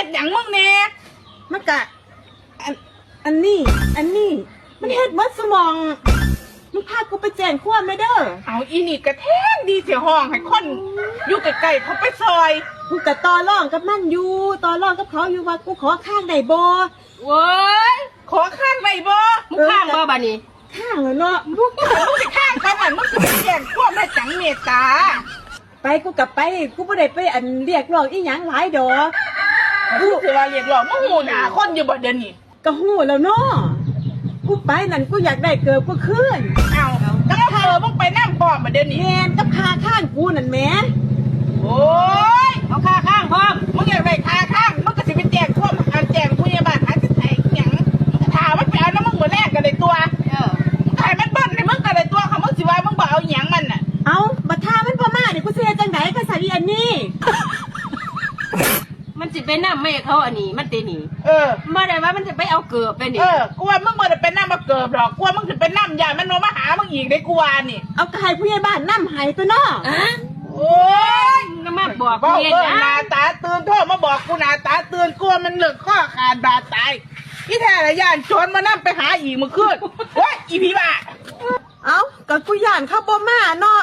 ดหยังมึงเนี่ยมันกะอันนี้มันเฮ็ดหมดสมองมึงพากูไปแจ้งความเลยเด้อเอาอีนี่กระแทกดีเสียห้องให้คนอยู่ใกล้ๆเขาไปซอยกูกะต่อรองกับมันอยู่ต่อรองกับเขาอยู่ว่ากูขอข้างได้บ่เว้ยขอข้างไปบ่มึงข้างบ่บัดนี้ข้างแล้วเนาะมึงสิข้างกันมึงสิแจ้งความแม่จังเมตตาไปกูกลับไปกูบ่ได้ไปอันเรียกร้องอีหยังหลายดอกกูสิว่าเรียกร้องมึงหูหน้าคนอยู่บ่เดี๋ยวนี้ก็ฮู้แล้วเนาะกูไปนั่นกูอยากได้เกิบกูคืนเอาแล้วมึงไปนั่งพร้อมบ่เดี๋ยวนี้แม่นกับค่าข้างกูนั่นแหมโอ้ยเอาค่าข้างพร้อมมึงอยากได้ค่าข้างมึงก็สิไปแจ้งความอันแจ้งผู้ใหญ่บ้านหาสิไสหยังถามมันไปเอาน้ำมึงบ่แลกกันได้ตัวขายมันเบิ้ลให้มึงกันได้ตัวเขามึงสิว่ามึงบ่เอาหยังมันน่ะเอาบัดท่ามันบ่มาเดี๋ยวกูสิเฮ็ดจังได๋ก็ใส่อันนี้มันสิไปนำแม่เขาอันนี้มันติหนีบ่ได้ว่ามันจะไปเอาเกือบไปนี่กูว่ามึงบ่ได้ไปนำมาเกิบหรอกกูว่ามึงสิไปนำยามันมาหามึงอีกได้กูว่านี่เอาก็ให้ผู้ใหญ่บ้านนำให้ตัวเนาะโอ้ยก็มาบอกเฮ็ดหน้าตาตื่นโทษมาบอกกูหน้าตาตื่นกลัวมันเลิกข้อขาดบาดตายอีแท้ละย่านโจรมานำไปหาอีกมื้อคืนโอ้ยอีผีบ้าเอาก็กูย่านเขาบ่มาเนาะ